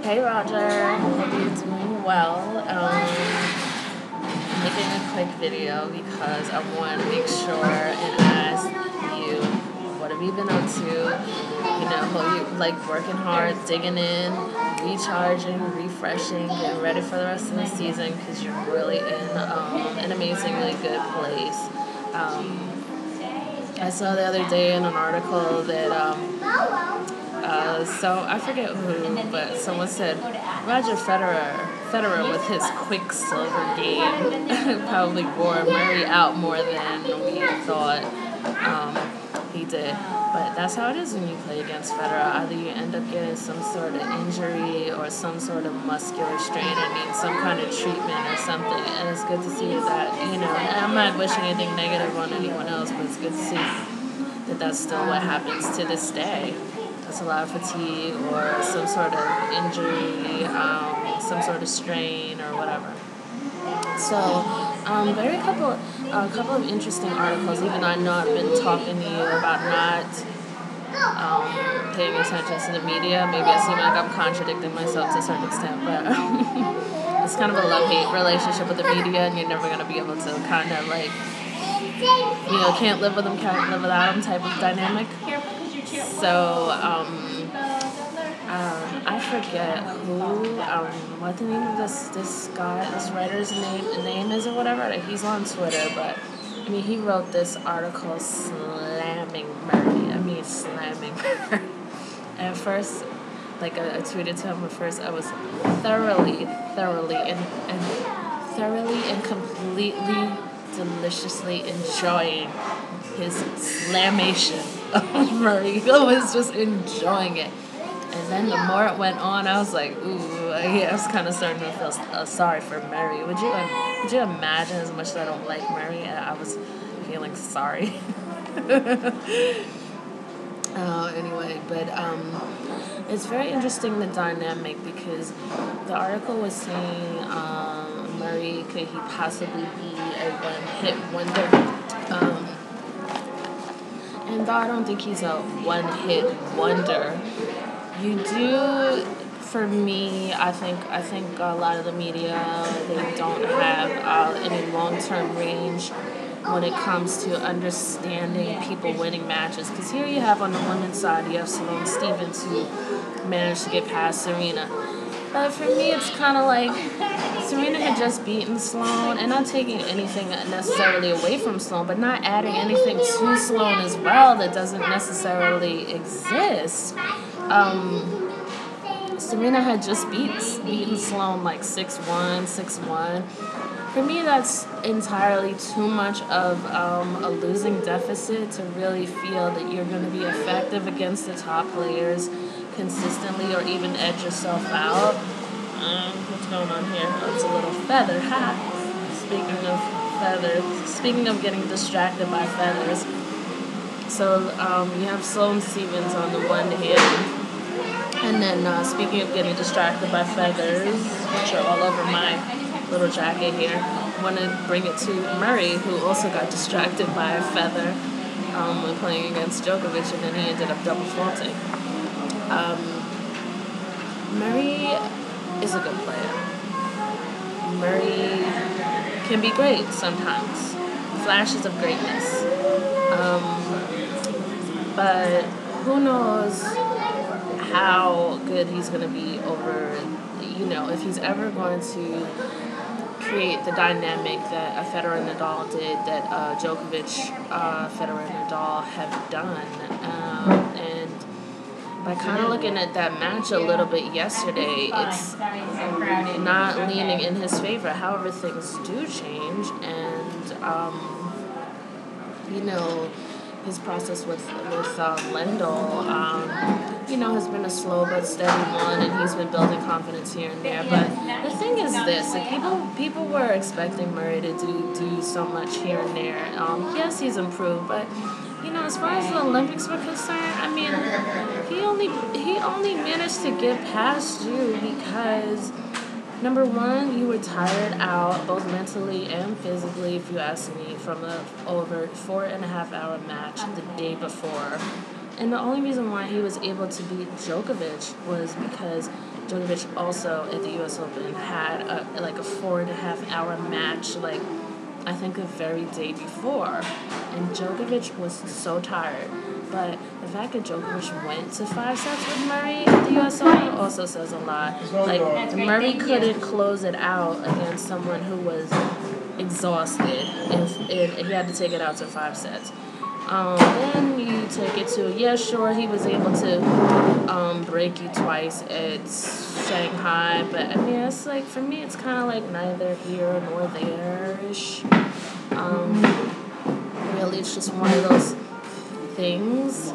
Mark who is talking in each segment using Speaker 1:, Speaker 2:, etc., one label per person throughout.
Speaker 1: Hey Roger, hope you're doing well. I'm making a quick video because I want to make sure and ask you, what have you been up to? You know, hope you like working hard, digging in, recharging, refreshing, getting ready for the rest of the season because you're really in an amazingly good place. I saw the other day in an article that so I forget who, but someone said Roger Federer with his quicksilver game probably wore Murray out more than we thought he did. But that's how it is when you play against Federer. Either you end up getting some sort of injury or some sort of muscular strain or need some kind of treatment or something. And it's good to see that, and I'm not wishing anything negative on anyone else, but it's good to see that that's still what happens to this day. That's a lot of fatigue or some sort of injury, some sort of strain or whatever. So, a couple of interesting articles. Even though I know I've been talking to you about not paying attention to the media. Maybe I seem like I'm contradicting myself to a certain extent, but it's kind of a love-hate relationship with the media, and you're never going to be able to kind of like, can't live with them, can't live without them type of dynamic. So, I forget what the name of this guy, this writer's name is or whatever. He's on Twitter, but he wrote this article slamming Murray. Slamming Murray. At first, I tweeted to him at first, I was thoroughly and completely deliciously enjoying his slammation of Murray. I was just enjoying it. And then the more it went on, I was like, ooh, I was kind of starting to feel sorry for Murray. Would you imagine as much as I don't like Murray, I was feeling sorry. Anyway, but it's very interesting, the dynamic, because the article was saying Murray, could he possibly be a one-hit wonder? And though I don't think he's a one-hit wonder, you do, for me, I think a lot of the media, they don't have any long-term range when it comes to understanding people winning matches. Because here you have, on the women's side, you have Sloane Stephens, who managed to get past Serena. But for me, it's kind of like Serena had just beaten Sloane, and not taking anything necessarily away from Sloane, but not adding anything to Sloane as well that doesn't necessarily exist. Serena had just beaten Sloane like 6-1, 6-1. For me, that's entirely too much of a losing deficit to really feel that you're going to be effective against the top players consistently or even edge yourself out. What's going on here? Oh, it's a little feather. Ha! Speaking of feathers, speaking of getting distracted by feathers. So you have Sloane Stephens on the one hand. And then speaking of getting distracted by feathers, which are all over my little jacket here, I want to bring it to Murray, who also got distracted by a feather when playing against Djokovic, and then he ended up double faulting. Murray is a good player. Murray can be great sometimes, flashes of greatness. But who knows how good he's going to be over, if he's ever going to create the dynamic that Federer and Nadal did, that Djokovic, Federer, and Nadal have done. And by kind of looking at that match a little bit yesterday, it's not leaning in his favor. However, things do change, and his process with Lendl, has been a slow but steady one, and he's been building confidence here and there. But the thing is this, people were expecting Murray to do so much here and there. Yes, he's improved, but as far as the Olympics were concerned, he only managed to get past you because, number one, you were tired out, both mentally and physically, if you ask me, from a over 4.5-hour match the day before. And the only reason why he was able to beat Djokovic was because Djokovic also at the U.S. Open had a 4.5 hour match, like I think the very day before, and Djokovic was so tired. But the fact that Djokovic went to 5 sets with Murray at the U.S. Open also says a lot. Like Murray couldn't close it out against someone who was exhausted, and he had to take it out to 5 sets. Then you take it to, yeah, sure, he was able to break you twice at Shanghai, but I mean, it's like, for me, it's kind of like neither here nor there-ish. Really, it's just one of those things.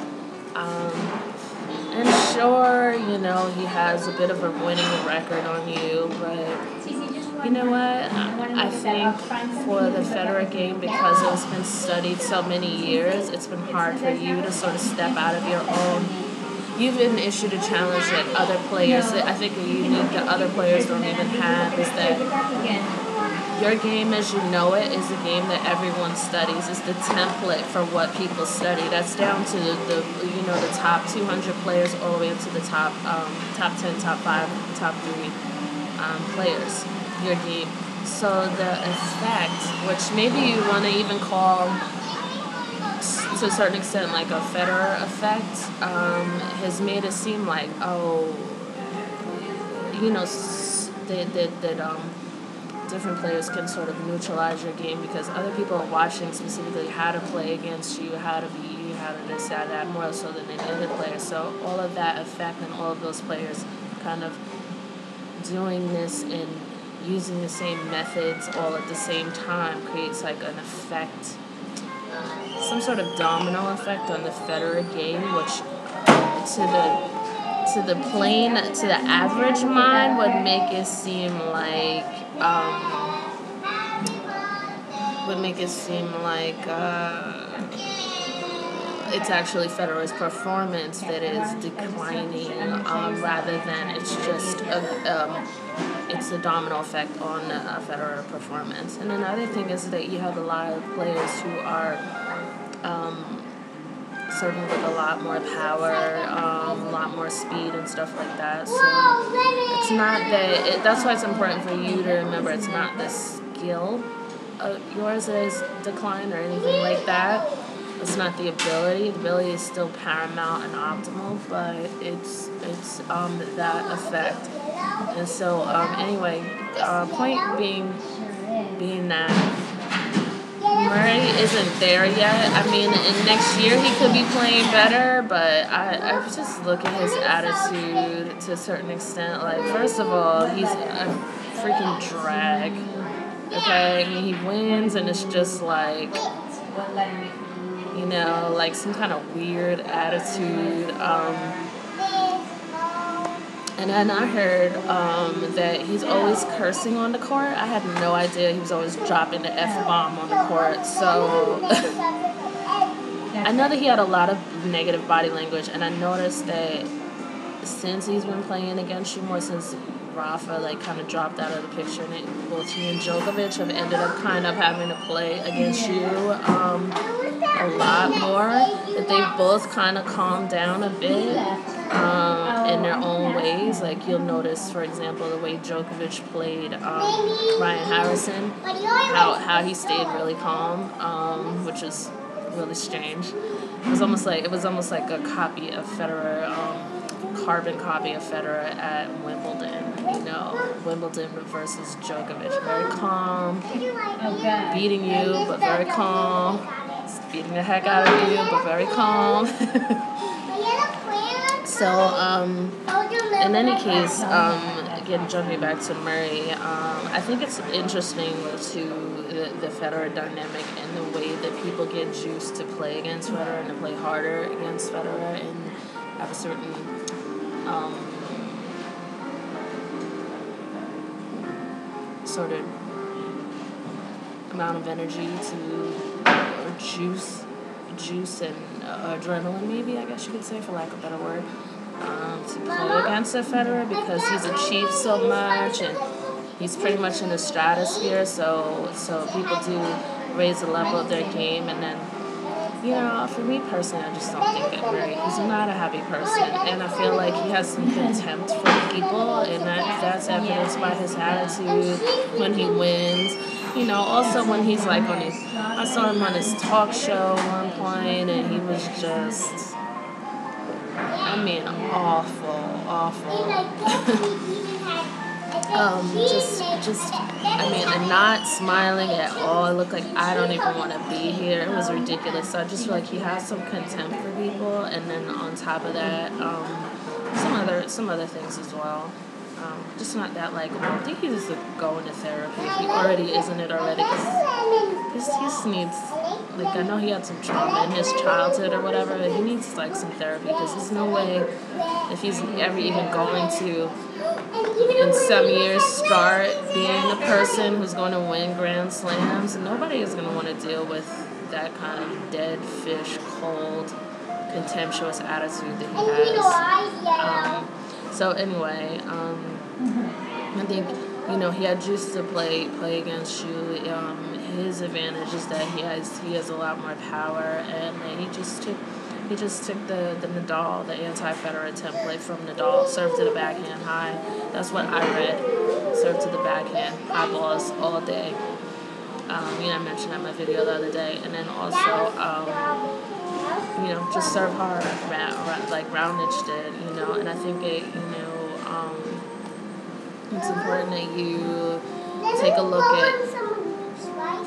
Speaker 1: And sure, you know, he has a bit of a winning record on you, but you know what? I think for the Federer game, because it's been studied so many years, it's been hard for you to sort of step out of your own. You've been issued a challenge that other players, I think a unique that other players don't even have, is that your game as you know it is the game that everyone studies. It's the template for what people study. That's down to the top 200 players all the way up to the top 10, top 5, top 3 players. Your game. So the effect, which maybe you want to even call to a certain extent like a Federer effect, has made it seem like, that different players can sort of neutralize your game because other people are watching specifically how to play against you, how to beat you, how to this, that, more so than any other player. So all of that effect and all of those players kind of doing this and using the same methods all at the same time creates like an effect, some sort of domino effect on the Federer game, which to the average mind would make it seem like it's actually Federer's performance that is declining, rather than it's just it's a domino effect on Federer performance. And another thing is that you have a lot of players who are serving with a lot more power, a lot more speed and stuff like that. So it's not that. That's why it's important for you to remember it's not the skill of yours that is declined or anything like that. It's not the ability. The ability is still paramount and optimal, but it's that effect. And so anyway, point being that Murray isn't there yet. I mean, in next year he could be playing better, but I just look at his attitude to a certain extent. Like, first of all, he's a freaking drag. Okay, I mean, he wins and it's just like, like some kind of weird attitude. And then I heard that he's always cursing on the court. I had no idea he was always dropping the F-bomb on the court. So I know that he had a lot of negative body language, and I noticed that since he's been playing against you more, since Rafa kind of dropped out of the picture, and both he and Djokovic have ended up kind of having to play against you a lot more, that they both kind of calmed down a bit. In their own ways. Like, you'll notice, for example, the way Djokovic played Ryan Harrison, how he stayed really calm, which is really strange. It was almost like a copy of Federer, carbon copy of Federer at Wimbledon. Wimbledon versus Djokovic, very calm, beating you but very calm, beating the heck out of you but very calm. So, in any case, again, jumping back to Murray, I think it's interesting to the Federer dynamic and the way that people get juiced to play against Federer and to play harder against Federer and have a certain sort of amount of energy or juice and adrenaline, maybe, I guess you could say, for lack of a better word, to play against a Federer, because he's achieved so much and he's pretty much in the stratosphere, so people do raise the level of their game, and then, For me personally, I just don't think that he's not a happy person, and I feel like he has some contempt for people, and that's evidenced by his attitude when he wins. Also when he's like I saw him on his talk show at one point, and he was just, awful. And not smiling at all. It looked like I don't even want to be here. It was ridiculous. So I just feel like he has some contempt for people, and then on top of that, some other things as well. Just not that likable. I think he needs to go into therapy if he already isn't it already. Because he just needs, I know he had some trauma in his childhood or whatever. He needs some therapy, because there's no way if he's ever even going to, in some years, start being a person who's going to win Grand Slams. Nobody is going to want to deal with that kind of dead fish, cold, contemptuous attitude that he has. So anyway, I think he had juice to play against you. His advantage is that he has a lot more power, and he just took the Nadal, the anti-Federer template from Nadal, serve to the backhand high. That's what I read. Serve to the backhand, high balls all day. I mentioned that in my video the other day, and then also just serve hard, like Raonic did, and I think it's important that you take a look at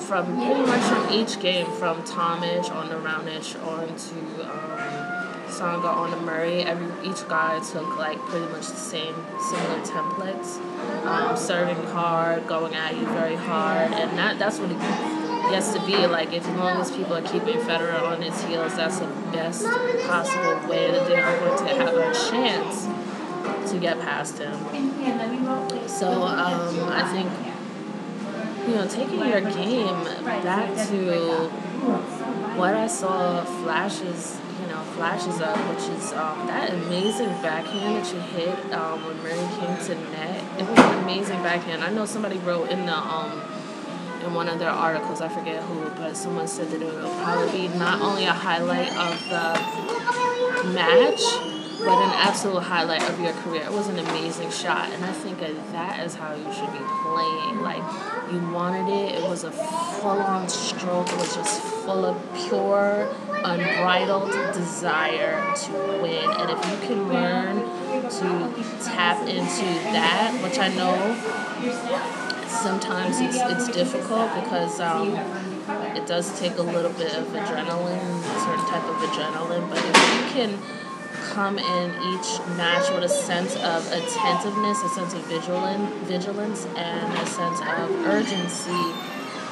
Speaker 1: from pretty much from each game, from Tomic on to Raonic on to Tsonga on to Murray. Each guy took pretty much the similar templates, serving hard, going at you very hard, and that's what it has to be. As long as people are keeping Federer on his heels, that's the best possible way that they are going to have a chance to get past him. So I think taking your game back to what I saw flashes of, which is that amazing backhand that you hit when Murray came to net. It was an amazing backhand. I know somebody wrote in in one of their articles, I forget who, but someone said that it would probably be not only a highlight of the match, but an absolute highlight of your career. It was an amazing shot, and I think that is how you should be playing. You wanted it. It was a full-on stroke. It was just full of pure, unbridled desire to win. And if you can learn to tap into that, which I know sometimes it's difficult, because it does take a little bit of adrenaline, a certain type of adrenaline, but if you can come in each match with a sense of attentiveness, a sense of vigilance, and a sense of urgency,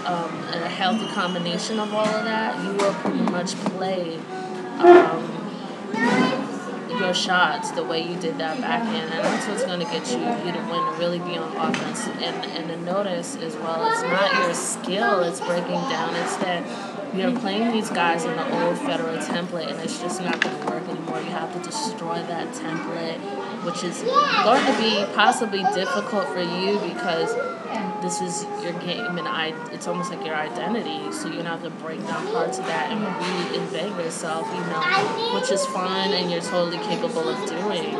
Speaker 1: and a healthy combination of all of that, you will pretty much play your shots the way you did that backhand, and that's what's going to get you to win, to really be on offense. And to notice as well, it's not your skill it's breaking down, it's that you're playing these guys in the old Federer template, and it's just not going to work anymore. You have to destroy that template, which is going to be possibly difficult for you, because this is your game, and it's almost like your identity, so you're going to have to break down parts of that and reinvent yourself, which is fun and you're totally capable of doing.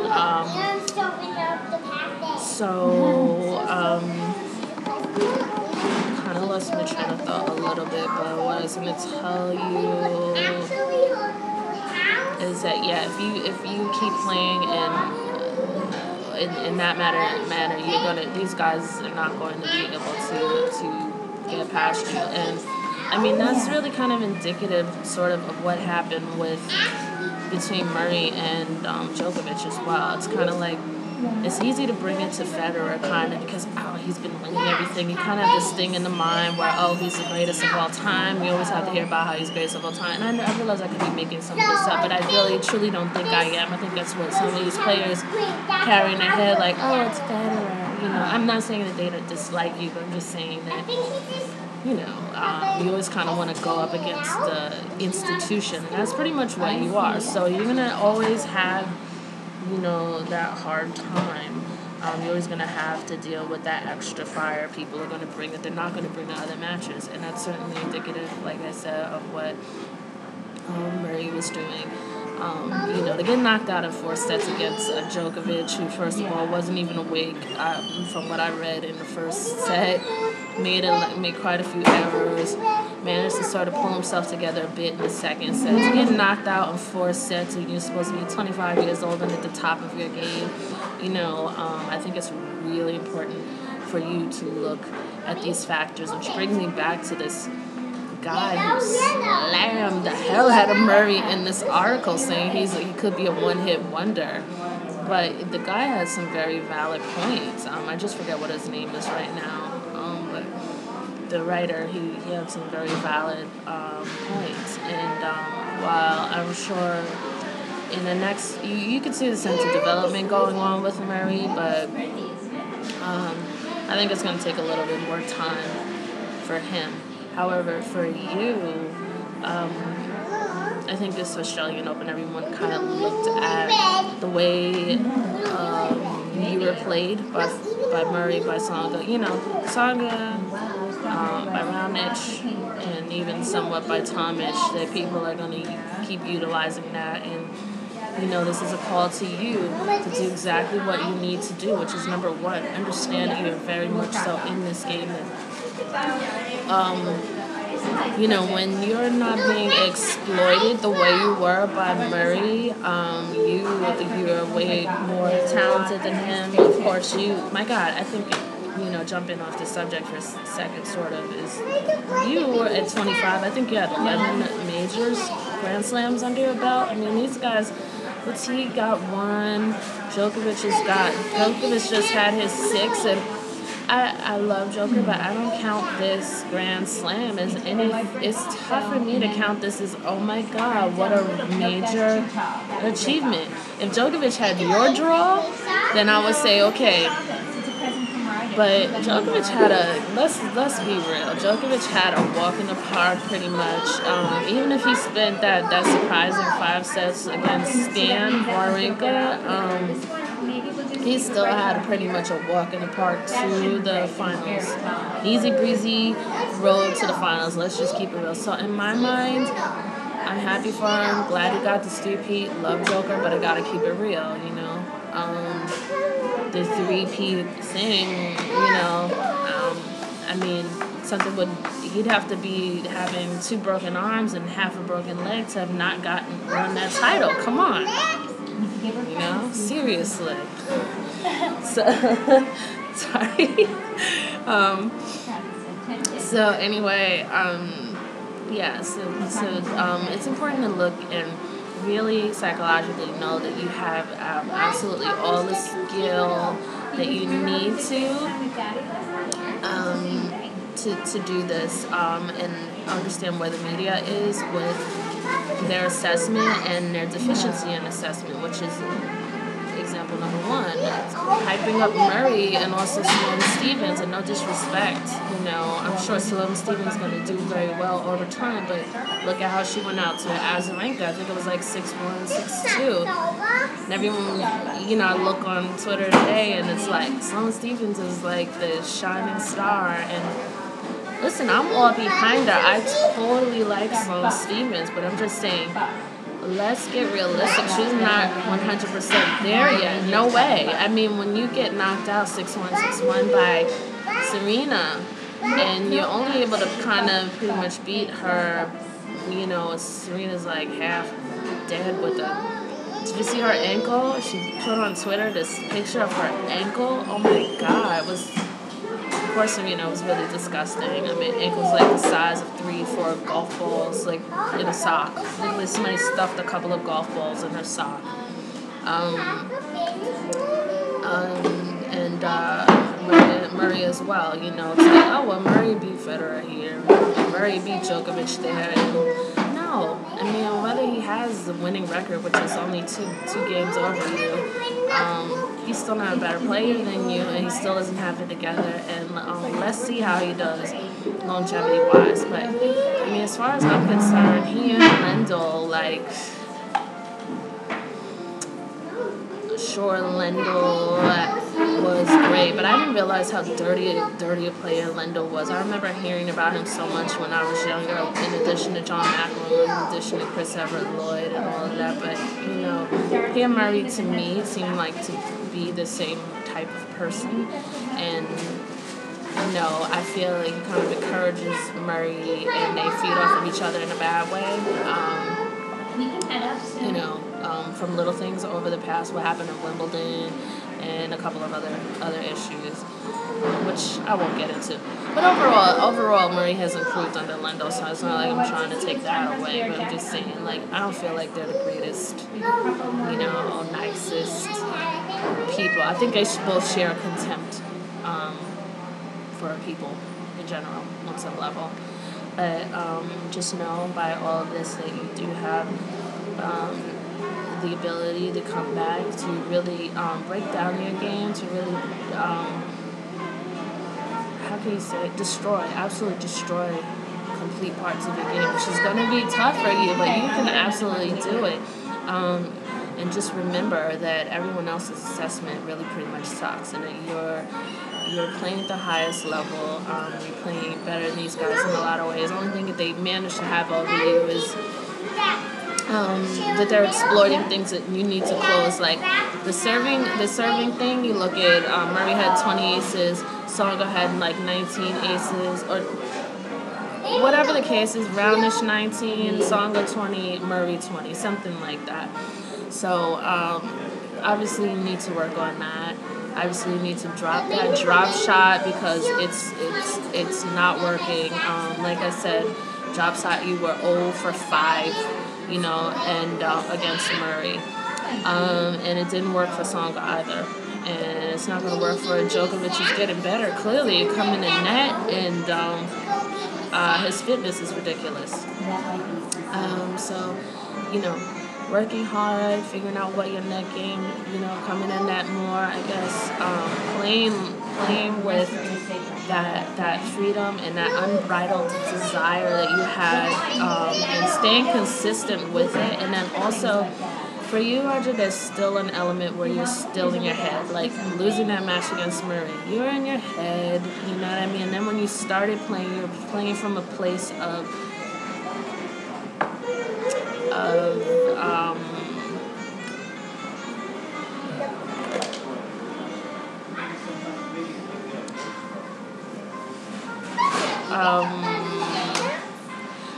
Speaker 1: Kind of lost my train of thought a little bit, but what I was going to tell you is that, if you keep playing in that manner, these guys are not going to be able to get past you. And that's really kind of indicative sort of what happened between Murray and Djokovic as well. It's kind of like, it's easy to bring it to Federer kind of because, he's been winning everything. You kind of have this thing in the mind where, he's the greatest of all time. We always have to hear about how he's greatest of all time. And I realize I could be making some of this up, but I really, truly don't think I am. I think that's what some of these players carry in their head, like, it's Federer. I'm not saying that they don't dislike you, but I'm just saying that, you always kind of want to go up against the institution, and that's pretty much what you are. So you're going to always have, that hard time. You're always going to have to deal with that extra fire people are going to bring that they're not going to bring to other matches, and that's certainly indicative, like I said, of what Murray was doing. To get knocked out in 4 sets against Djokovic, who first of all wasn't even awake, from what I read in the first set, made quite a few errors, managed to sort of pull himself together a bit in the second set. To get knocked out in 4 sets, and you're supposed to be 25 years old and at the top of your game, I think it's really important for you to look at these factors, which brings me back to this guy who slammed the hell out of Murray in this article, saying he could be a one-hit wonder. But the guy has some very valid points. I just forget what his name is right now. But the writer, he had some very valid points. And while I'm sure in the next, you can see the sense of development going on with Murray, but I think it's going to take a little bit more time for him. However, for you, I think this Australian Open, everyone kind of looked at the way you were played by Murray, by Tsonga, Tsonga, by Raonic, and even somewhat by Tomic, that people are going to keep utilizing that. And, this is a call to you to do exactly what you need to do, which is number one, understand that you're very much so in this game. When you're not being exploited the way you were by Murray, you're way more talented than him. Of course, my God, I think, jumping off the subject for a second, sort of, is you were at 25. I think you had 11 majors, Grand Slams under your belt. I mean, these guys, Petit got one, Djokovic just had his 6, and I love Joker, but I don't count this Grand Slam as any. It's tough for me to count this as, oh my God, what a major achievement. If Djokovic had your draw, then I would say okay. But Djokovic had let's be real. Djokovic had a walk in the park pretty much. Even if he spent that surprising 5 sets against Stan Wawrinka, he still had pretty much a walk in the park to the finals. Easy breezy road to the finals. Let's just keep it real. So in my mind, I'm happy for him. Glad he got the three-peat. Love Joker, but I gotta keep it real, The three-peat thing, he'd have to be having 2 broken arms and half a broken leg to have not won that title. Come on. Seriously. So, sorry. So anyway, it's important to look and really psychologically know that you have absolutely all the skill that you need to do this, and understand where the media is with their assessment and their deficiency in assessment, which is example number 1. It's hyping up Murray and also Sloane Stephens, and no disrespect, I'm sure Sloane Stephens is going to do very well over time, but look at how she went out to Azarenka. I think it was like 6-1, 6-2. And everyone, I look on Twitter today, and it's like Sloane Stephens is like the shining star, and listen, I'm all behind her. I totally like Sloane Stephens, but I'm just saying, let's get realistic. She's not 100% there yet. No way. I mean, when you get knocked out 6-1, 6-1 by Serena, and you're only able to kind of pretty much beat her, Serena's like half dead with a... Did you see her ankle? She put on Twitter this picture of her ankle. Oh my God, it was... Of course, Serena was really disgusting. I mean, ankles like the size of 3-4 golf balls, like in a sock. Literally, somebody stuffed a couple of golf balls in her sock. Murray as well. To say, oh well, Murray beat Federer here, Murray beat Djokovic there. And no, I mean, whether he has the winning record, which is only two games over you. He's still not a better player than you, and he still doesn't have it together. And let's see how he does longevity-wise. But, I mean, as far as I'm concerned, he and Lendl, sure, Lendl was great great, but I didn't realize how dirty a player Lendl was. I remember hearing about him so much when I was younger, in addition to John McEnroe, in addition to Chris Everett Lloyd and all of that. But, he and Murray, to me, seemed like to be the same type of person. And, I feel like he kind of encourages Murray and they feed off of each other in a bad way. From little things over the past, what happened at Wimbledon and a couple of other issues, which I won't get into. But overall, Murray has improved under Lendl, so it's not like I'm trying to take that away, but I'm just saying, I don't feel like they're the greatest, nicest people. I think they should both share contempt for people in general on some level. But just know by all of this that you do have the ability to come back, to really break down your game, to really, how can you say it, absolutely destroy complete parts of your game, which is going to be tough for you, but you can absolutely do it. And just remember that everyone else's assessment really pretty much sucks, and that you're playing at the highest level. You're playing better than these guys in a lot of ways. The only thing that they manage to have over you is that they're exploiting things that you need to close. Like the serving thing, you look at Murray had 20 aces, Tsonga had like 19 aces, or whatever the case is, Roundish 19, Tsonga 20, Murray 20, something like that. So obviously you need to work on that. Obviously you need to drop that drop shot because it's not working. Like I said, drop shot, you were 0 for 5, and against Murray. And it didn't work for Tsonga either. And it's not going to work for Djokovic. He's getting better, clearly, coming in net, and his fitness is ridiculous. So, working hard, figuring out what your net game, coming in net more, I guess, playing with that freedom and that unbridled desire that you had, and staying consistent with it. And then also, for you, Roger, there's still an element where you're still in your head. Like, losing that match against Murray, you were in your head, you know what I mean? And then when you started playing, you were playing from a place of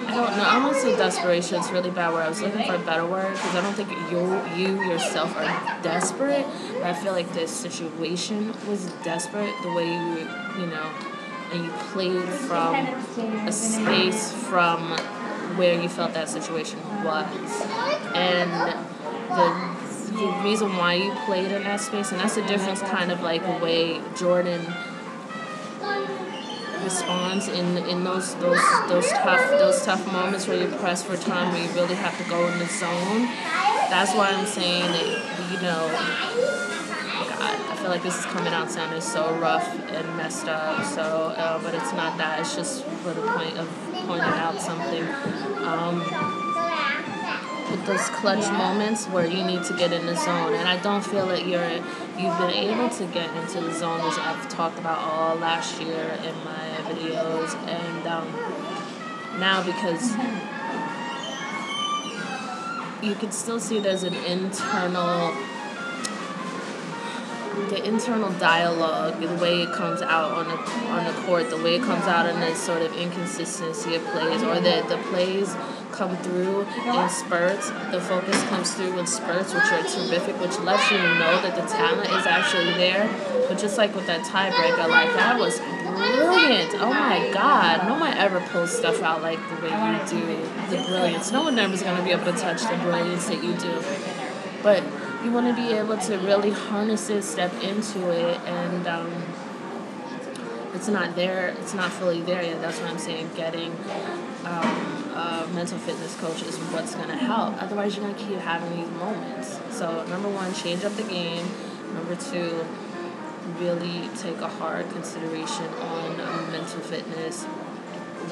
Speaker 1: I don't know. I'm going to say desperation. It's really bad word. I was looking for a better word because I don't think you yourself are desperate. But I feel like this situation was desperate. The way you and you played from a space from where you felt that situation was, and the reason why you played in that space, and that's a difference, kind of like the way Jordan responds in those tough moments where you're pressed for time, where you really have to go in the zone. That's why I'm saying that, God, I feel like this is coming out sounding so rough and messed up. So, but it's not that. It's just for the point of pointing out something. With those clutch moments where you need to get in the zone, and I don't feel that you've been able to get into the zone, which I've talked about all last year in my videos, and now, because you can still see there's an internal dialogue, the way it comes out on the court, the way it comes out in this sort of inconsistency of plays, or that the plays come through in spurts, the focus comes through in spurts, which are terrific, which lets you know that the talent is actually there. But just like with that tiebreaker, like, that was brilliant. Oh my God, no one ever pulls stuff out like the way you do, the brilliance. No one ever is going to be able to touch the brilliance that you do. But you want to be able to really harness it, step into it, and it's not there. It's not fully there yet. That's what I'm saying. Getting a mental fitness coach is what's going to help. Otherwise, you're going to keep having these moments. So, number one, change up the game. Number two, really take a hard consideration on mental fitness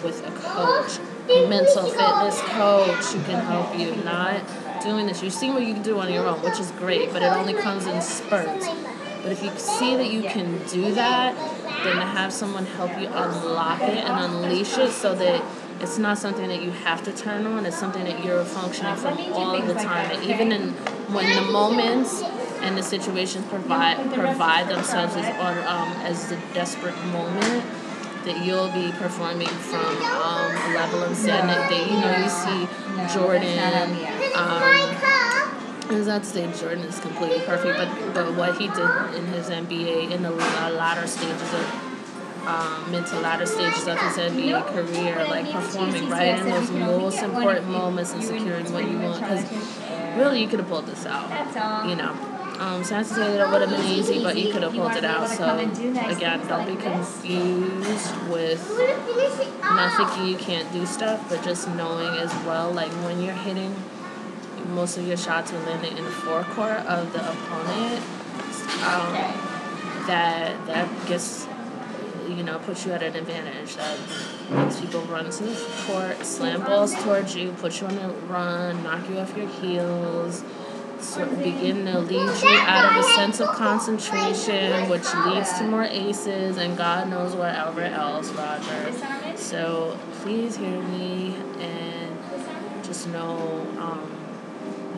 Speaker 1: with a coach. A mental fitness coach who can help you, not doing this. You've seen what you can do on your own, which is great, but it only comes in spurts. But But if you see that you can do that, then to have someone help you unlock it and unleash it so that it's not something that you have to turn on. It's something that you're functioning from all of the time. And even when the moments and the situations provide themselves as the desperate moment, that you'll be performing from a level of zen that you see Jordan. As I'd say, Jordan is completely perfect, but what he did in his NBA in the latter stages of mid to latter stages of his NBA career, like performing right in those most important moments and securing what you want, because really you could have pulled this out, So not to say that it would have been easy, but you could have pulled it out. So again, don't be confused with not thinking you can't do stuff, but just knowing as well, like when you're hitting, most of your shots are landing in the forecourt of the opponent. That gets, puts you at an advantage. That makes people run to the court, slam balls towards you, put you on a run, knock you off your heels, begin to lead you out of a sense of concentration, which leads to more aces and God knows wherever else, Roger. So please hear me and just know,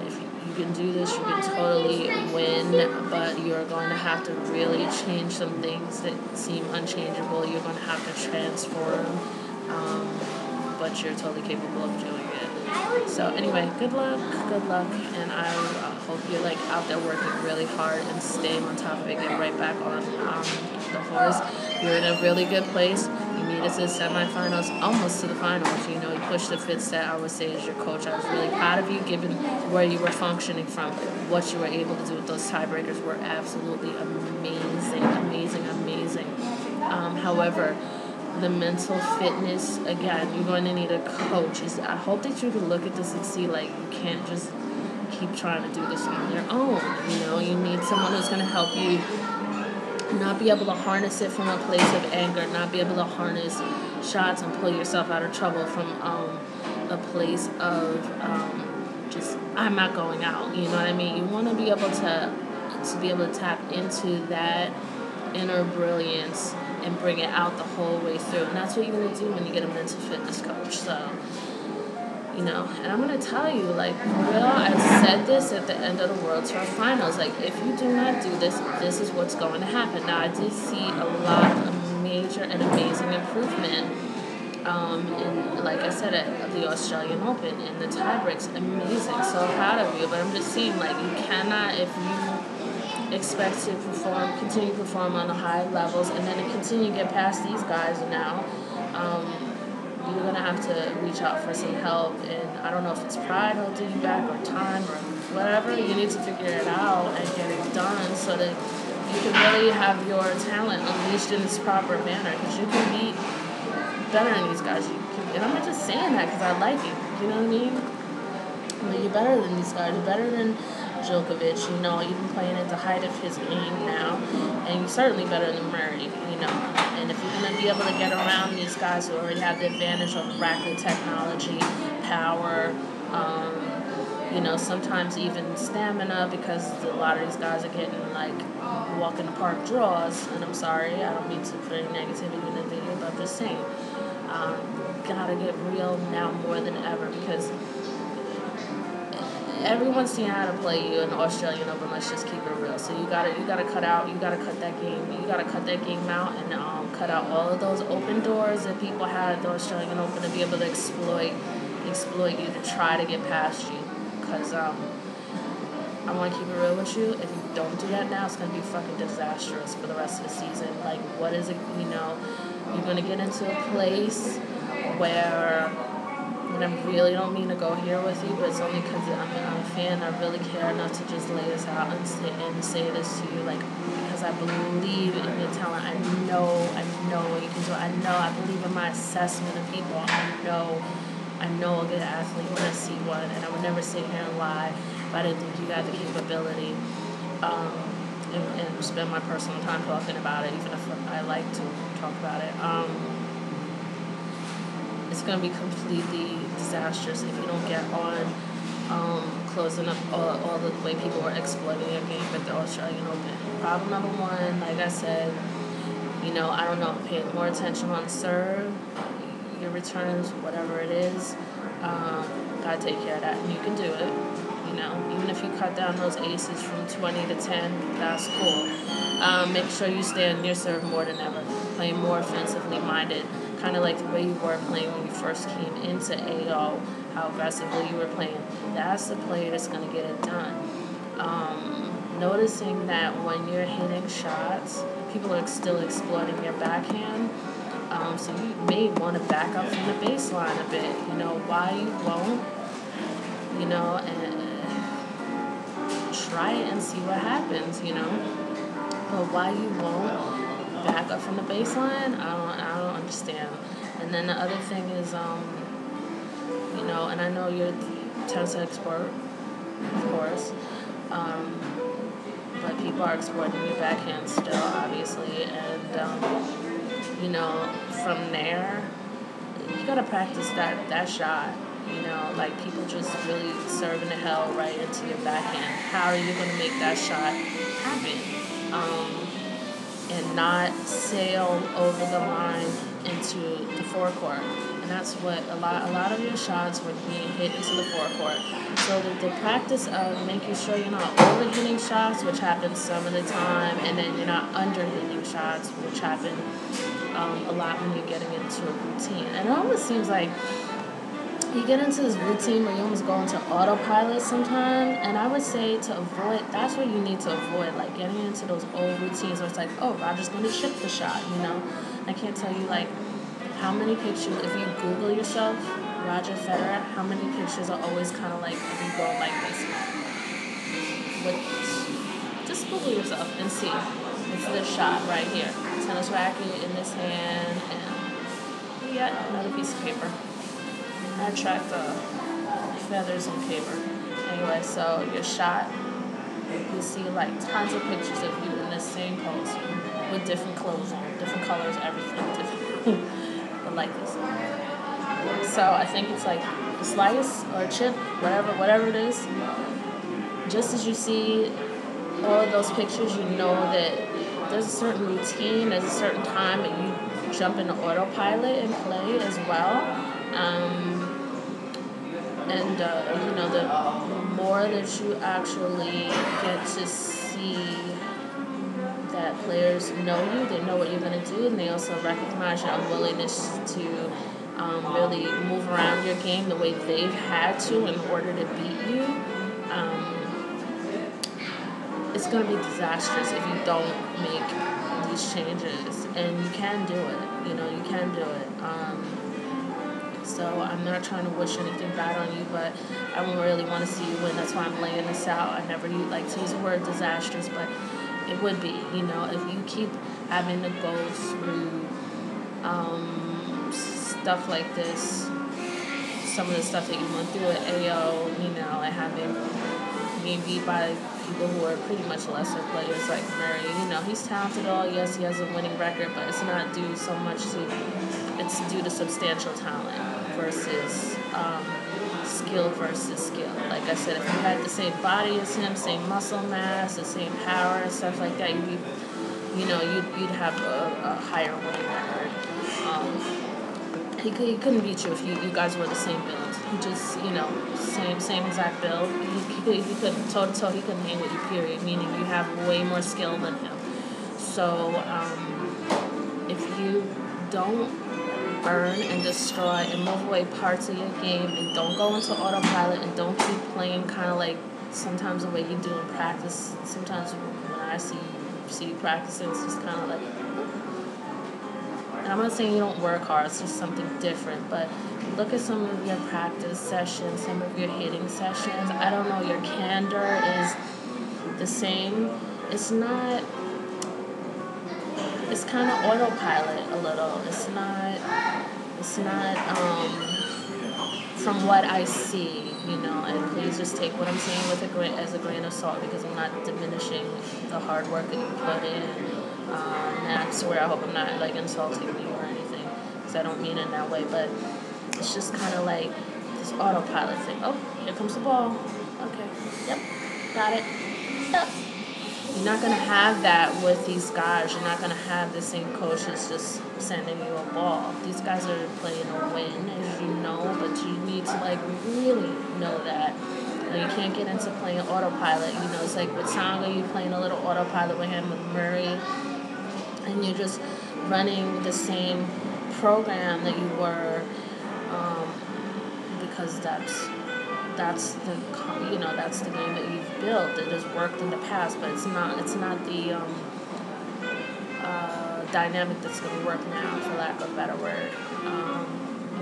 Speaker 1: if you can do this, you can totally win, but you're going to have to really change some things that seem unchangeable. You're going to have to transform, but you're totally capable of doing it. So anyway, good luck, and I hope you're out there working really hard and staying on top of it, get right back on the horse. You're in a really good place. You made it to the semifinals, almost to the finals. You pushed the fifth set. I would say as your coach, I was really proud of you, given where you were functioning from. What you were able to do with those tiebreakers were absolutely amazing. However, the mental fitness, again, you're going to need a coach. I hope that you can look at this and see, you can't just keep trying to do this on your own. You need someone who's going to help you not be able to harness it from a place of anger, not be able to harness shots and pull yourself out of trouble from a place of just, I'm not going out. You know what I mean? You want to be able to be able to tap into that inner brilliance and bring it out the whole way through. And that's what you're going to do when you get a mental fitness coach. So, and I'm going to tell you, for real, I said this at the end of the World Tour Finals. If you do not do this, this is what's going to happen. Now, I did see a lot of major and amazing improvement in, like I said, at the Australian Open, in the tiebreaks. Amazing. So proud of you. But I'm just saying, you cannot, if you expect to continue to perform on the high levels, and then to continue to get past these guys now, you're going to have to reach out for some help. And I don't know if it's pride holding you back or time or whatever. You need to figure it out and get it done so that you can really have your talent unleashed in this proper manner, because you can be better than these guys. And I'm not just saying that because I like you. You know what I mean? You're better than these guys. You're better than Djokovic. You've been playing at the height of his game now, and you're certainly better than Murray. And if you're going to be able to get around these guys who already have the advantage of racket technology, power, sometimes even stamina, because a lot of these guys are getting walk in the park draws. And I'm sorry, I don't mean to put any negativity in the video, but I'm just saying, gotta get real now more than ever, because everyone's seeing how to play you in the Australian Open. Let's just keep it real. So you gotta cut that game. You gotta cut that game out and cut out all of those open doors that people had at the Australian Open to be able to exploit you to try to get past you. Because I want to keep it real with you. If you don't do that now, it's gonna be fucking disastrous for the rest of the season. What is it? You're gonna get into a place where. And I really don't mean to go here with you, but it's only because I'm a fan. I really care enough to just lay this out and say this to you, because I believe in your talent. I know what you can do. I believe in my assessment of people. I know a good athlete when I see one, and I would never sit here and lie if I didn't think you got the capability, and spend my personal time talking about it, even if I like to talk about it. It's going to be completely disastrous if you don't get on closing up all the way people were exploiting your game at the Australian Open. problem number one, like I said, I don't know, pay more attention on serve, your returns, whatever it is. Gotta take care of that, and you can do it. Even if you cut down those aces from 20 to 10, that's cool. Make sure you stay on your serve more than ever. Play more offensively minded, kind of like the way you were playing when you first came into AO, how aggressively you were playing. That's the player that's going to get it done. Noticing that when you're hitting shots, people are still exploiting your backhand. So you may want to back up from the baseline a bit. Why you won't, and try it and see what happens, But why you won't back up from the baseline, I don't understand. And then the other thing is, and I know you're a tennis expert, of course, but people are exploiting your backhand still, obviously, and, from there, you gotta practice that shot. Like people just really serving the hell right into your backhand. How are you going to make that shot happen? And not sail over the line into the forecourt. And that's what a lot of your shots were being hit into the forecourt. So the practice of making sure you're not over hitting shots, which happens some of the time, and then you're not under hitting shots, which happen a lot when you're getting into a routine. And it almost seems like you get into this routine where you almost go into autopilot sometimes, and I would say to avoid, that's what you need to avoid, like getting into those old routines where it's like, oh, Roger's going to chip the shot, I can't tell you, like, how many pictures, if you Google yourself, Roger Federer, how many pictures are always kind of like, you go like this. Just Google yourself and see. It's this shot right here. Tennis racket in this hand, and you got another piece of paper. I attract feathers and paper. Anyway, so your shot, you see like tons of pictures of you in the same pose with different clothes on, different colors, everything different. But like this. So I think it's like a slice or a chip, whatever it is. Just as you see all of those pictures, you know that there's a certain routine, there's a certain time that you jump into autopilot and play as well. The more that you actually get to see that players know you, they know what you're going to do, and they also recognize your unwillingness to really move around your game the way they've had to in order to beat you. It's going to be disastrous if you don't make these changes, and you can do it. You can do it. So I'm not trying to wish anything bad on you, but I don't really want to see you win. That's why I'm laying this out. I never like to use the word disastrous, but it would be, if you keep having to go through stuff like this, some of the stuff that you went through at AO, and having being beat by people who are pretty much lesser players like Murray. He's talented, yes, he has a winning record, but it's not due so much to, it's due to substantial talent versus skill versus skill. Like I said, if you had the same body as him, same muscle mass, the same power and stuff like that, you'd have a higher winning record. He couldn't beat you if you guys were the same build. He just, same exact build. He couldn't, toe-to-toe, he couldn't hang with you, period, meaning you have way more skill than him. So, if you don't burn and destroy and move away parts of your game and don't go into autopilot and don't keep playing kind of like sometimes the way you do in practice, sometimes when I see you practicing, it's just kind of like, and I'm not saying you don't work hard, it's just something different, but look at some of your practice sessions, some of your hitting sessions. I don't know, your candor is the same. It's not, it's kind of autopilot a little. It's not from what I see, and please just take what I'm saying as a grain of salt, because I'm not diminishing the hard work that you put in. And I swear, I hope I'm not like insulting you or anything, because I don't mean it in that way, but it's just kind of like this autopilot thing. Oh, here comes the ball. Okay, yep, got it. Yep. You're not going to have that with these guys. You're not going to have the same coach that's just sending you a ball. These guys are playing to win, as you know, but you need to, like, really know that. You can't get into playing autopilot. You know, it's like with Tsonga, you're playing a little autopilot with him, with Murray, and you're just running the same program that you were, because that's the game that you've built. It has worked in the past, but it's not the dynamic that's going to work now, for lack of a better word.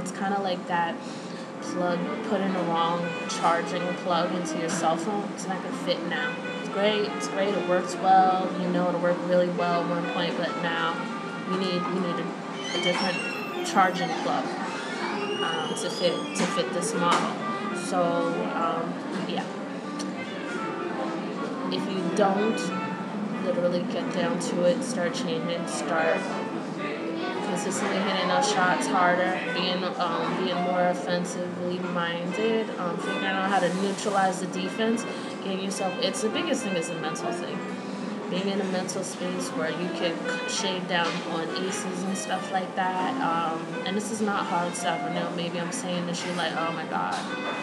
Speaker 1: It's kind of like that plug, putting the wrong charging plug into your cell phone. It's not going to fit now. It's great, it works well, it'll work really well at one point, but now you need a different charging plug to fit this model. So, yeah. If you don't literally get down to it, start changing, start consistently hitting those shots harder, being more offensively minded, figuring out how to neutralize the defense, getting yourself. It's the biggest thing is a mental thing. Being in a mental space where you can shade down on aces and stuff like that. And this is not hard stuff. I know maybe I'm saying this, you're like, oh my God,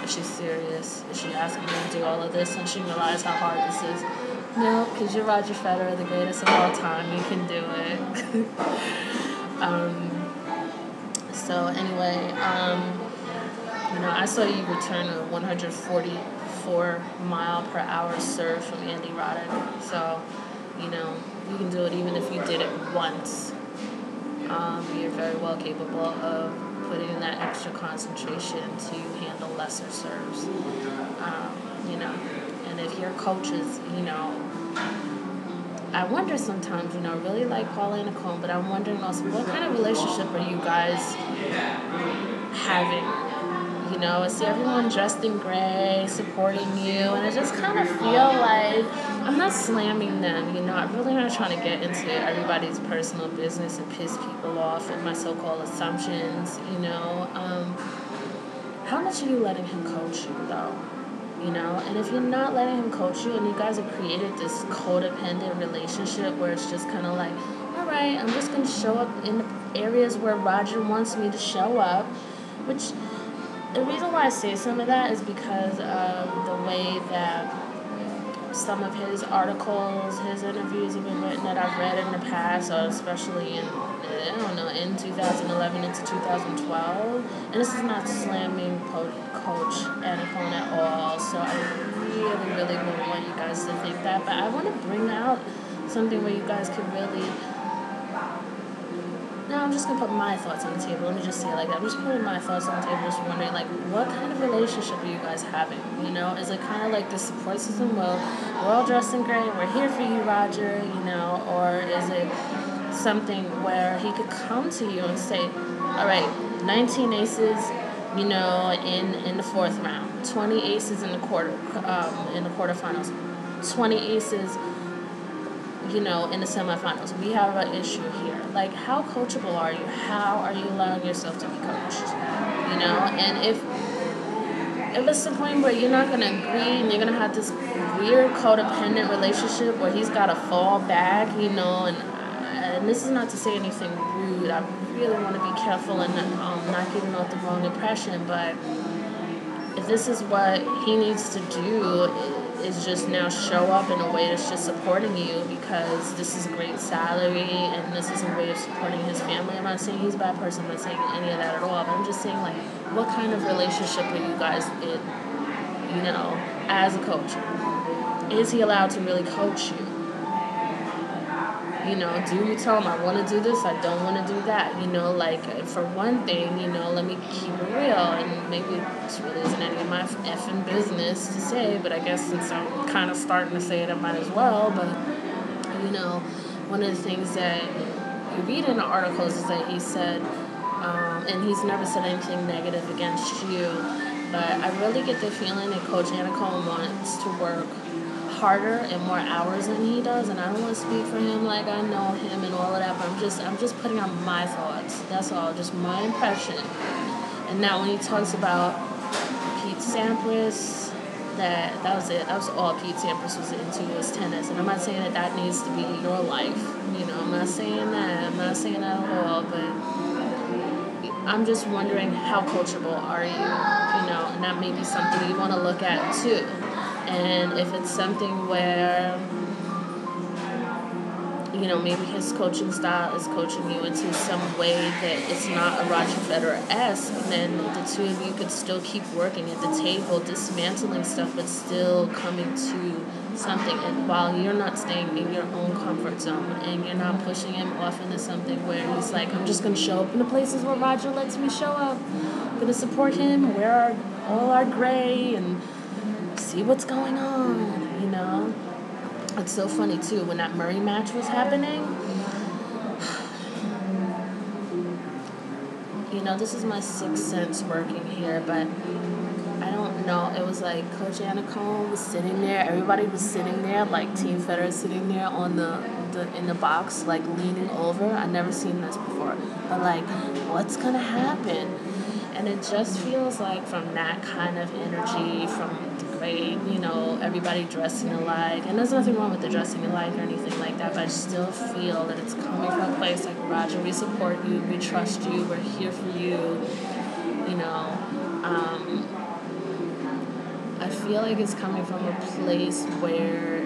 Speaker 1: is she serious? Is she asking me to do all of this? And she realized how hard this is. No, because you're Roger Federer, the greatest of all time. You can do it. So anyway, I saw you return a 144 mile per hour serve from Andy Roddick. So, you can do it even if you did it once. You're very well capable of putting in that extra concentration to handle lesser serves. And if your coaches, I wonder sometimes, really like Pauline Nicole, but I'm wondering also, what kind of relationship are you guys having? I see everyone dressed in gray, supporting you, and I just kind of feel like, I'm not slamming them, I'm really not trying to get into everybody's personal business and piss people off with my so-called assumptions, How much are you letting him coach you, though? And if you're not letting him coach you and you guys have created this codependent relationship where it's just kind of like, all right, I'm just going to show up in the areas where Roger wants me to show up, which the reason why I say some of that is because of the way that some of his articles, his interviews have been written that I've read in the past, or especially in 2011 into 2012. And this is not slamming Coach Anacone at all, so I really, really wouldn't want you guys to think that. But I want to bring out something where you guys could really... Now I'm just going to put my thoughts on the table. Let me just say it like that. I'm just putting my thoughts on the table, just wondering, what kind of relationship are you guys having? Is it kind of like the support system? Well, we're all dressed in gray. We're here for you, Roger, or is it something where he could come to you and say, all right, 19 aces, in the fourth round, 20 aces in the quarterfinals, 20 aces, in the semifinals. We have an issue here. How coachable are you? How are you allowing yourself to be coached? And if it's the point where you're not going to agree and you're going to have this weird codependent relationship where he's got to fall back, and this is not to say anything rude. I really want to be careful and not giving off the wrong impression, but if this is what he needs to do, is just now show up in a way that's just supporting you because this is a great salary and this is a way of supporting his family. I'm not saying he's a bad person. I'm not saying any of that at all. But I'm just saying, what kind of relationship are you guys in, as a coach? Is he allowed to really coach you? Do you tell him, I want to do this, I don't want to do that? For one thing, let me keep it real, and maybe this really isn't any of my effing business to say, but I guess since I'm kind of starting to say it, I might as well. But, one of the things that you read in the articles is that he said, and he's never said anything negative against you, but I really get the feeling that Coach Anacone wants to work harder and more hours than he does, and I don't want to speak for him like I know him and all of that, but I'm just putting out my thoughts. That's all, just my impression. And now when he talks about Pete Sampras, that was it. That was all Pete Sampras was into, was tennis. And I'm not saying that needs to be your life. You know, I'm not saying that. I'm not saying that at all. But I'm just wondering, how coachable are you? You know, and that may be something you want to look at too. And if it's something where, you know, maybe his coaching style is coaching you into some way that it's not a Roger Federer-esque, then the two of you could still keep working at the table, dismantling stuff, but still coming to something. And while you're not staying in your own comfort zone, and you're not pushing him off into something where he's like, I'm just going to show up in the places where Roger lets me show up. I'm going to support him, wear all our gray, and see what's going on, you know? It's so funny, too, when that Murray match was happening. You know, this is my sixth sense working here, but I don't know. It was like Coach Anacone was sitting there. Everybody was sitting there, like Team Federer sitting there on in the box, like leaning over. I've never seen this before. But, like, what's going to happen? And it just feels like from that kind of energy, from the great, you know, everybody dressing alike. And there's nothing wrong with the dressing alike or anything like that, but I still feel that it's coming from a place like, Roger, we support you, we trust you, we're here for you, you know. I feel like it's coming from a place where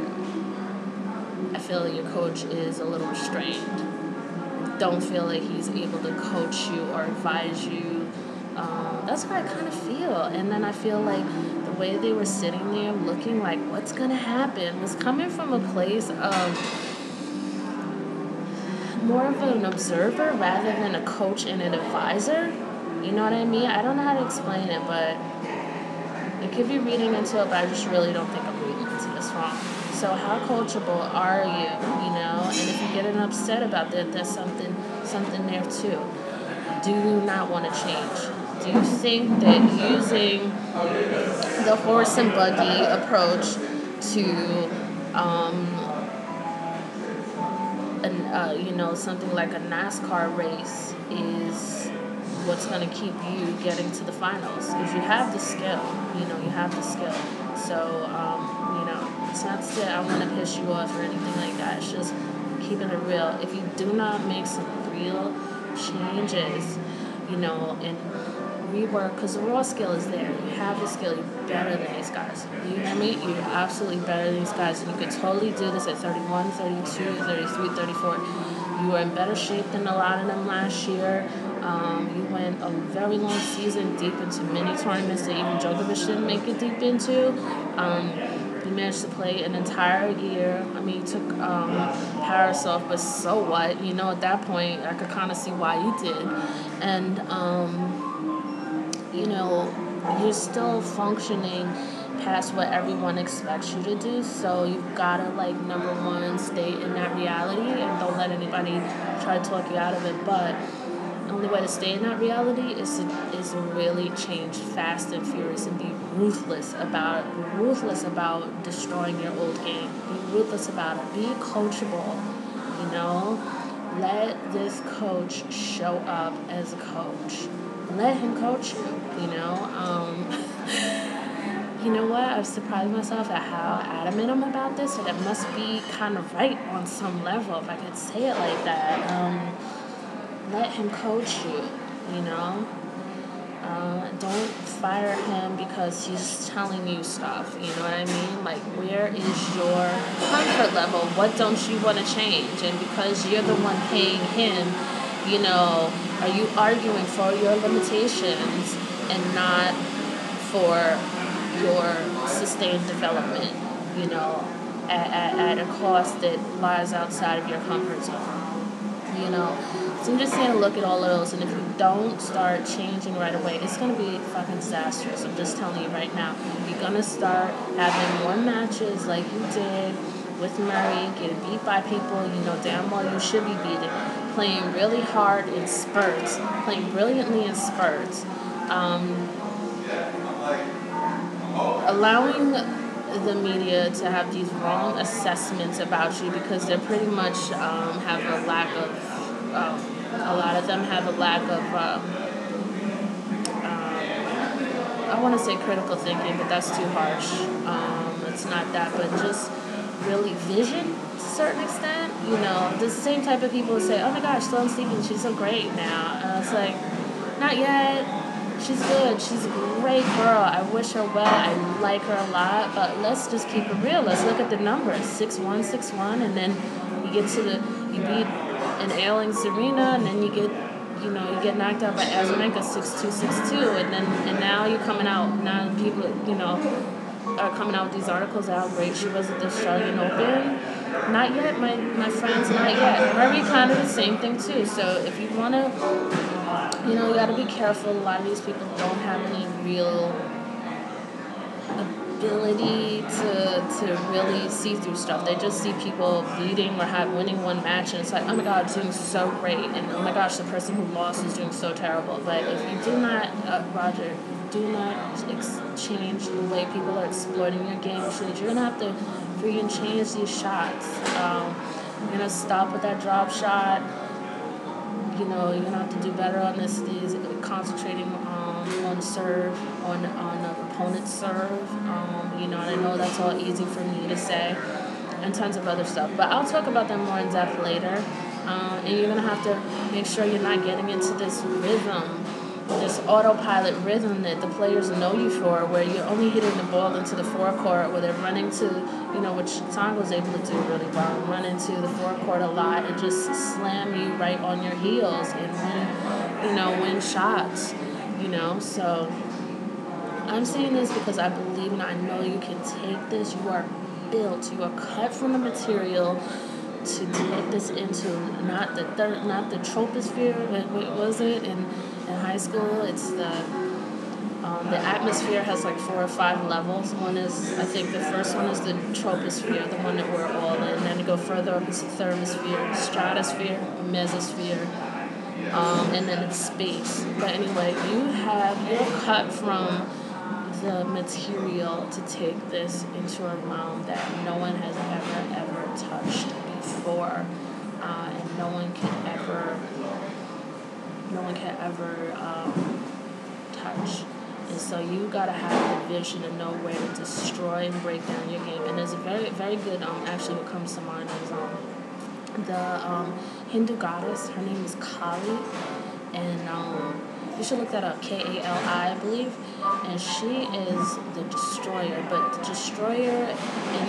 Speaker 1: I feel like your coach is a little restrained. Don't feel like he's able to coach you or advise you. That's what I kind of feel. And then I feel like the way they were sitting there looking like, what's going to happen, was coming from a place of more of an observer rather than a coach and an advisor. You know what I mean? I don't know how to explain it, but I could be reading into it, but I just really don't think I'm reading into this wrong. So how coachable are you, you know? And if you're getting upset about that, there's something there too. Do you not want to change? Do you think that using the horse and buggy approach to, you know, something like a NASCAR race is what's going to keep you getting to the finals? Because you have the skill, you know, you have the skill. So, you know, it's not that I want to piss you off or anything like that. It's just keeping it real. If you do not make some real changes, you know, and rework, because the raw skill is there. You have the skill. You're better than these guys. You hear me? You're absolutely better than these guys. And you could totally do this at 31, 32, 33, 34. You were in better shape than a lot of them last year. You went a very long season deep into many tournaments that even Djokovic didn't make it deep into. You managed to play an entire year. I mean, you took Paris off, but so what? You know, at that point, I could kind of see why you did. And, you know, you're still functioning past what everyone expects you to do. So you've got to, like, number one, stay in that reality and don't let anybody try to talk you out of it. But the only way to stay in that reality is to really change fast and furious and be ruthless about destroying your old game. Be ruthless about it. Be coachable, you know. Let this coach show up as a coach. Let him coach you, you know. You know what? I've surprised myself at how adamant I'm about this, and it must be kind of right on some level, if I could say it like that. Let him coach you, you know. Don't fire him because he's telling you stuff, you know what I mean? Like, where is your comfort level? What don't you want to change? And because you're the one paying him, you know, are you arguing for your limitations and not for your sustained development, you know, at a cost that lies outside of your comfort zone, you know? So I'm just saying to look at all of those, and if you don't start changing right away, it's going to be fucking disastrous. I'm just telling you right now. You're going to start having more matches like you did with Murray, getting beat by people you know damn well you should be beating, playing really hard in spurts, playing brilliantly in spurts, allowing the media to have these wrong assessments about you because they pretty much have a lack of a lot of them have a lack of I want to say critical thinking, but that's too harsh. It's not that, but just really vision to a certain extent. You know, the same type of people who say, oh my gosh, Sloane Stephens, she's so great now. And it's like, not yet. She's good. She's a great girl. I wish her well. I like her a lot. But let's just keep it real. Let's look at the numbers. 6'1", 6'1", and then you get to you beat an ailing Serena, and then you get knocked out by Azarenka 6'2", 6'2", and now you're coming out. Now people, are coming out with these articles how great she was at the Australian Open. Not yet, my friends, not yet. Murray kind of the same thing too. So if you want to, you got to be careful. A lot of these people don't have any real ability to really see through stuff. They just see people beating or winning one match, and it's like, oh my God, doing so great, and oh my gosh, the person who lost is doing so terrible. But if you do not, Roger, do not change the way people are exploiting your game, you're going to have to freaking change these shots. You're going to stop with that drop shot. You're going to have to do better on these concentrating on serve, on the opponent's serve. And I know that's all easy for me to say, and tons of other stuff. But I'll talk about them more in depth later. And you're going to have to make sure you're not getting into this rhythm, this autopilot rhythm that the players know you for, where you're only hitting the ball into the forecourt, where they're running to, which Song was able to do really well, run into the forecourt a lot and just slam you right on your heels and win shots, So I'm saying this because I believe and I know you can take this. You are built, you are cut from the material to make this into not the troposphere. What was it in high school? It's the atmosphere has like 4 or 5 levels. One is, I think the first one is the troposphere, the one that we're all in. Then you go further up, it's the thermosphere, stratosphere, mesosphere, and then it's space. But anyway, you're cut from the material to take this into a realm that no one has ever touched before, and no one can ever touch. And so you gotta have the vision to know where to destroy and break down your game. And there's a very, very good actually what comes to mind is the Hindu goddess. Her name is Kali, and you should look that up. Kali, I believe. And she is the destroyer, but the destroyer in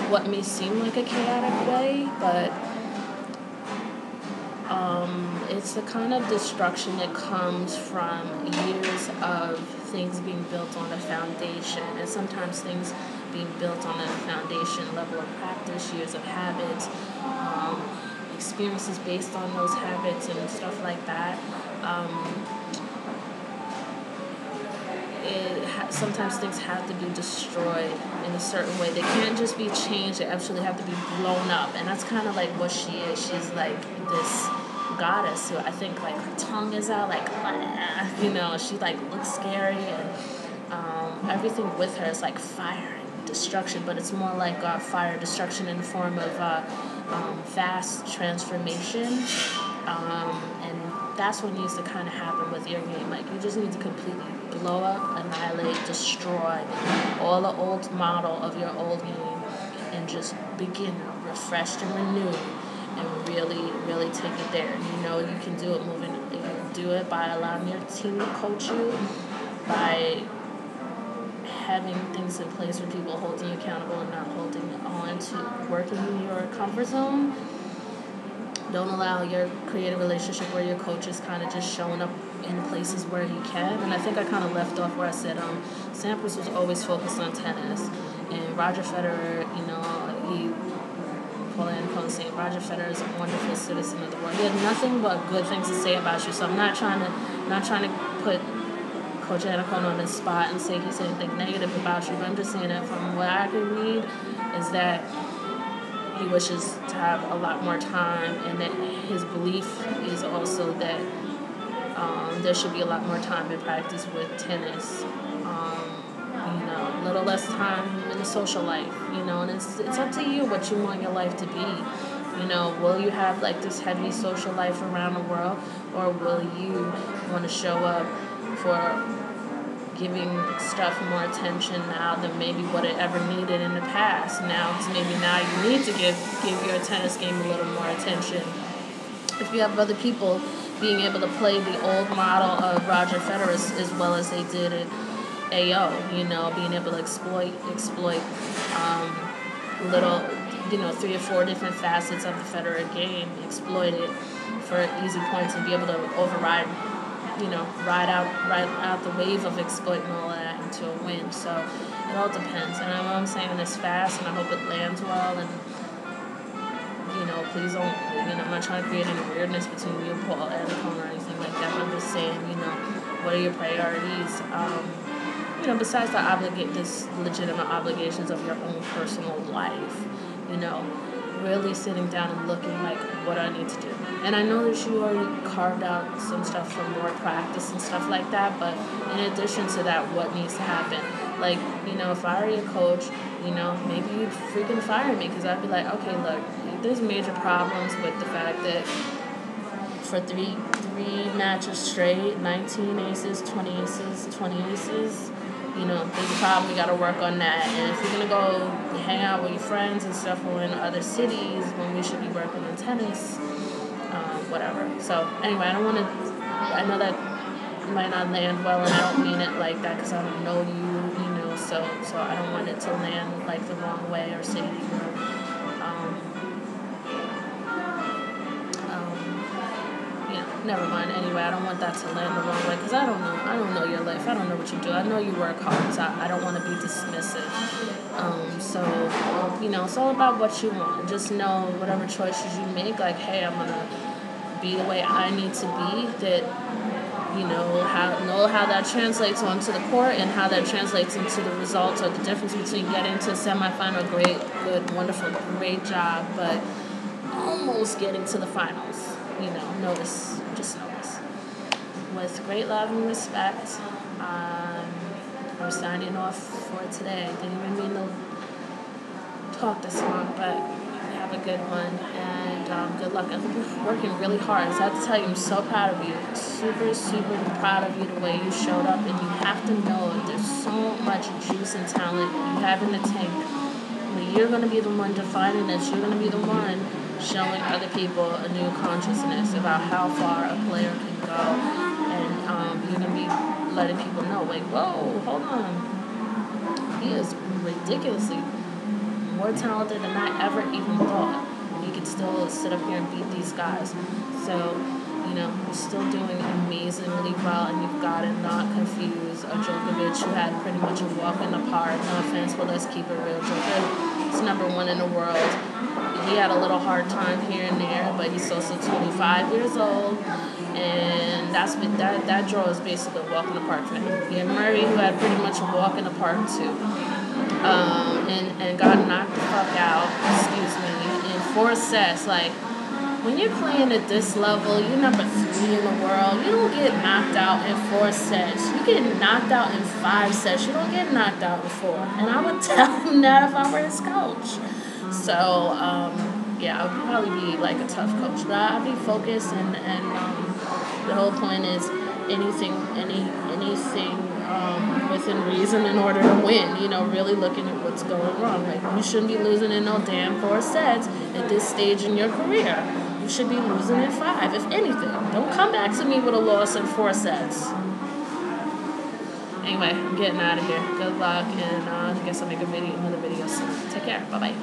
Speaker 1: what may seem like a chaotic way, but it's the kind of destruction that comes from years of things being built on a foundation, and sometimes things being built on a foundation level of practice, years of habits, experiences based on those habits and stuff like that. Sometimes things have to be destroyed in a certain way. They can't just be changed. They actually have to be blown up. And that's kind of like what she is. She's like this goddess who I think like her tongue is out, like, she like looks scary, and everything with her is like fire and destruction, but it's more like fire destruction in the form of fast transformation. And that's what needs to kind of happen with your game. Like, you just need to completely blow up, annihilate, destroy all the old model of your old game and just begin refreshed and renewed and really, really take it there. And you can do it you can do it by allowing your team to coach you, by having things in place for people holding you accountable and not holding on to working in your comfort zone. Don't allow your creative relationship where your coach is kind of just showing up in places where he can. And I think I kind of left off where I said Sampras was always focused on tennis. And Roger Federer, saying Roger Federer is a wonderful citizen of the world. He had nothing but good things to say about you. So I'm not trying to put Coach Anacone on the spot and say he said anything negative about you. But I'm just saying that from what I can read is that he wishes to have a lot more time, and that his belief is also that there should be a lot more time in practice with tennis. A little less time in the social life, and it's up to you what you want your life to be. Will you have like this heavy social life around the world, or will you want to show up for giving stuff more attention now than maybe what it ever needed in the past. Now you need to give your tennis game a little more attention. If you have other people being able to play the old model of Roger Federer as well as they did at AO, being able to exploit little, 3 or 4 different facets of the Federer game, exploit it for easy points and be able to override, ride out the wave of exploiting all of that into a win. So it all depends. And I'm saying it's fast, and I hope it lands well. And please don't. I'm not trying to create any weirdness between you, Paul, and Cone or anything like that. I'm just saying, what are your priorities? Besides this legitimate obligations of your own personal life, really sitting down and looking like, what do I need to do? And I know that you already carved out some stuff for more practice and stuff like that, but in addition to that, what needs to happen? Like, if I were your coach, maybe you'd freaking fire me, because I'd be like, okay, look, there's major problems with the fact that for three matches straight, 19 aces, 20 aces, 20 aces, there's a problem. We got to work on that. And if you're going to go hang out with your friends and stuff or in other cities when we should be working on tennis, whatever. So anyway, I know that might not land well, and I don't mean it like that because I don't know you, so I don't want it to land like the wrong way or say that you're, never mind. Anyway, I don't want that to land the wrong way because I don't know your life. I don't know what you do. I know you work hard, so I don't want to be dismissive. It's all about what you want. Just know whatever choices you make, like, hey, I'm going to be the way I need to be, that, know how that translates onto the court and how that translates into the results, or the difference between getting to a semifinal, great, good, wonderful, great job, but almost getting to the finals. Just notice. With great love and respect, I'm signing off for today. Didn't even mean to talk this long, but have a good one, and good luck. I've been working really hard, so I have to tell you, I'm so proud of you. Super, super proud of you, the way you showed up, and you have to know there's so much juice and talent you have in the tank. But you're going to be the one defining this. You're going to be the one showing other people a new consciousness about how far a player can go, and you're going to be letting people know, like, whoa, hold on, he is ridiculously more talented than I ever even thought. He could still sit up here and beat these guys. So, you're still doing amazingly well, and you've got to not confuse a Djokovic who had pretty much a walk in the park. No offense, but let's keep it real. Djokovic is #1 in the world. He had a little hard time here and there, but he's also 25 years old, and that draw is basically a walk in the park for him. He had Murray, who had pretty much a walk in the park too, and got knocked the fuck out, in 4 sets. Like, when you're playing at this level, you're #3 in the world. You don't get knocked out in 4 sets. You get knocked out in 5 sets. You don't get knocked out in 4. And I would tell him that if I were his coach. So, I would probably be like a tough coach. But I'd be focused, and the whole point is anything within reason in order to win. Really looking at what's going wrong. Like, you shouldn't be losing in no damn 4 sets at this stage in your career. You should be losing in 5, if anything. Don't come back to me with a loss in 4 sets. Anyway, I'm getting out of here. Good luck, and I guess I'll make another video soon. Take care. Bye-bye.